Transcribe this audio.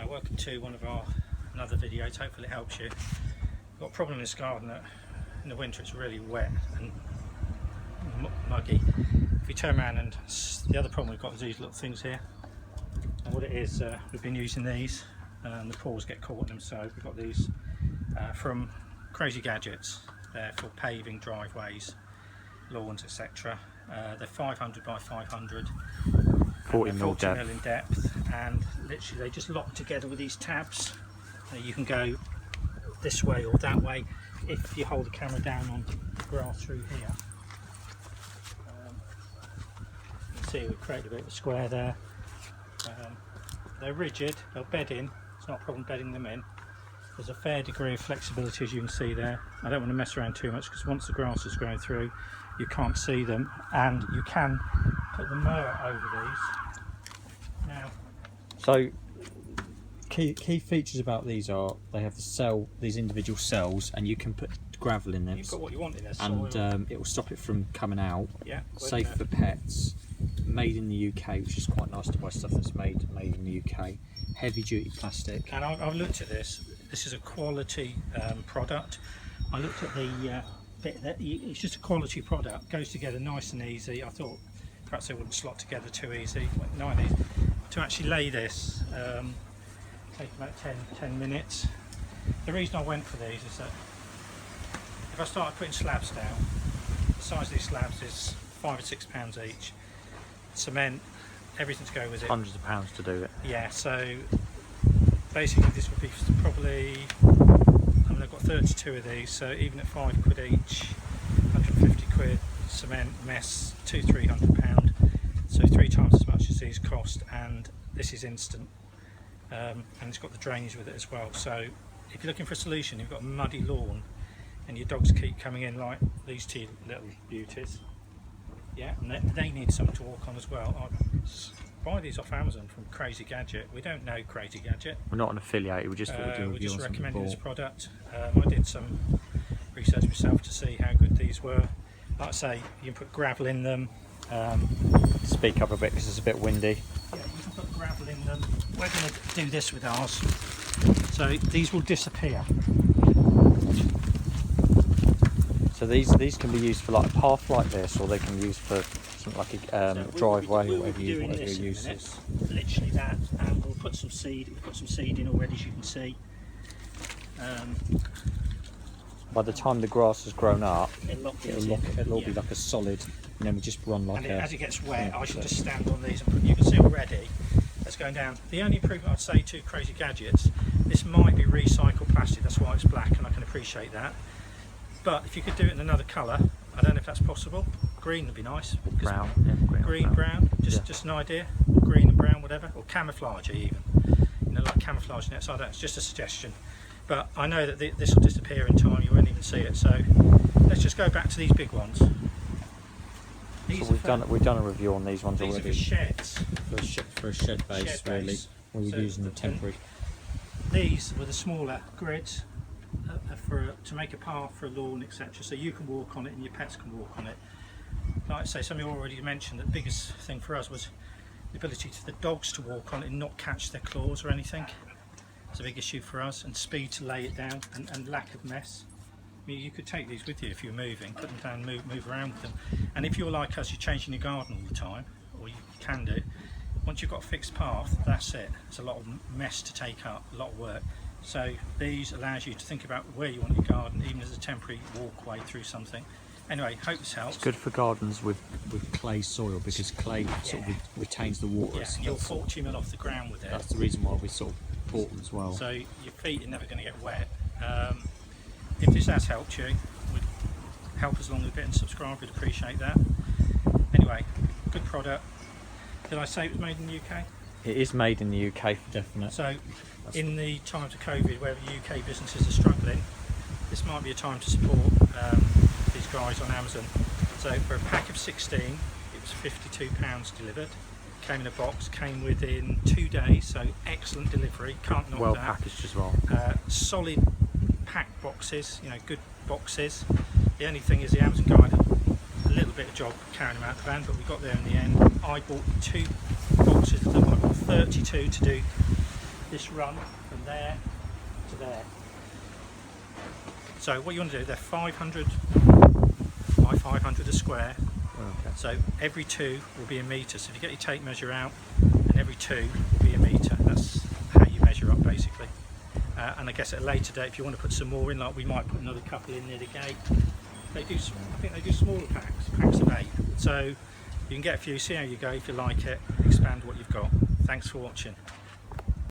Hi, welcome to one of our another videos. Hopefully it helps you. We've got a problem in this garden that in the winter it's really wet and muggy. If you turn around, and the other problem we've got is these little things here, and what it is, we've been using these and the paws get caught in them, so we've got these from CrazyGadgets. They're for paving driveways, lawns, etc. They're 500 by 500, 40 mil in depth, and literally they just lock together with these tabs. You can go this way or that way if you hold the camera down on the grass through here. You can see we've created a bit of a square there. They're rigid, they'll bed in, it's not a problem bedding them in. There's a fair degree of flexibility, as you can see there. I don't want to mess around too much because once the grass is growing through you can't see them, and you can put the mower over these. Now, so key features about these are they have these individual cells, and you can put gravel in them. You've got what you want in there, and it will stop it from coming out. Yeah, safe for pets. Made in the UK, which is quite nice to buy stuff that's made in the UK. Heavy duty plastic. And I've looked at this. This is a quality product. I looked at the bit that it's just a quality product. Goes together nice and easy. I thought perhaps they wouldn't slot together too easy. Not easy. To actually lay this take about 10 minutes. The reason I went for these is that if I started putting slabs down, the size of these slabs is £5 or £6 each. Cement, everything to go with it. Hundreds of pounds to do it. Yeah, so basically this would be probably, I mean, I've got 32 of these, so even at £5 each, 150 quid, cement, mess, £200–300, so 3 times as much as these cost, and this is instant, and it's got the drainage with it as well. So if you're looking for a solution, you've got a muddy lawn and your dogs keep coming in like these two little beauties, yeah, and they need something to walk on as well. I buy these off Amazon from CrazyGadget. We don't know CrazyGadget. We're not an affiliate. We just we're just recommending this product. I did some research myself to see how good these were. Like I say, you can put gravel in them. Speak up a bit because it's a bit windy. Yeah, you can put gravel in them. We're going to do this with ours. So these will disappear. So these can be used for like a path like this, or they can be used for something like a driveway, or whatever you use. Literally that, and we'll put some seed. We've got some seed in already, as you can see. By the time the grass has grown up, it'll all be like a solid, and then we just run like as it gets wet, I should just stand on these, and you can see already it's going down. The only improvement I'd say to CrazyGadgets, this might be recycled plastic, that's why it's black, and I can appreciate that. But if you could do it in another colour, I don't know if that's possible. Green would be nice. Brown, yeah, green, brown. Just an idea. Green and brown, whatever, or camouflage even. You know, like camouflage nets. I don't. It's just a suggestion. But I know that this will disappear in time. You won't even see it. So let's just go back to these big ones. So we've done a review on these ones already. These are for sheds. For a shed base, really. Where you're using the temporary. These were the smaller grids. To make a path for a lawn, etc., so you can walk on it and your pets can walk on it. Like I say, somebody already mentioned that the biggest thing for us was the ability for the dogs to walk on it and not catch their claws or anything. It's a big issue for us, and speed to lay it down, and lack of mess. I mean, you could take these with you if you're moving, put them down, move around with them. And if you're like us, you're changing your garden all the time, or you can do. Once you've got a fixed path, that's it. It's a lot of mess to take up, a lot of work. So these allows you to think about where you want your garden, even as a temporary walkway through something. Anyway, hope this helps. It's good for gardens with clay soil, because clay sort of retains the water. Yeah, you'll 40 mil off the ground with it. That's the reason why we sort of bought them as well. So your feet are never going to get wet. If this has helped you, would help us along a bit and subscribe, we'd appreciate that. Anyway, good product. Did I say it was made in the UK? It is made in the UK for definite. So in the times of COVID, where the UK businesses are struggling, this might be a time to support these guys on Amazon. So for a pack of 16, it was £52 delivered. Came in a box, came within 2 days, so excellent delivery. Can't knock well that. Packaged as well. Solid packed boxes, you know, good boxes. The only thing is the Amazon guy did a little bit of job carrying them out the van, but we got there in the end. I bought 2 boxes of them. I bought 32 to do this run from there to there. So what you want to do, they're 500 by 500 a square. Okay. So every 2 will be a metre. So if you get your tape measure out, and every 2 will be a metre. That's how you measure up basically. And I guess at a later date, if you want to put some more in, like we might put another couple in near the gate. They do. I think they do smaller packs of 8. So you can get a few, see how you go. If you like it, expand what you've got. Thanks for watching.